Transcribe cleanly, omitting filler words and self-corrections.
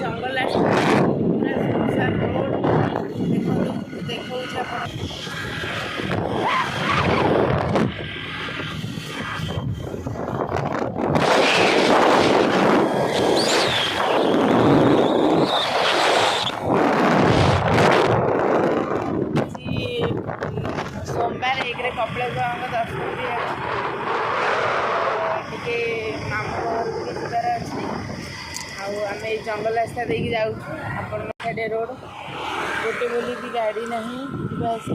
जंगल सुनसान रोड देखो सोमवार एक कपिल दर्शन टे मामू घर जबार अच्छे आम जंगल रास्ता देकी जाऊँ आपण रोड गोटे बोली गाड़ी ना जावास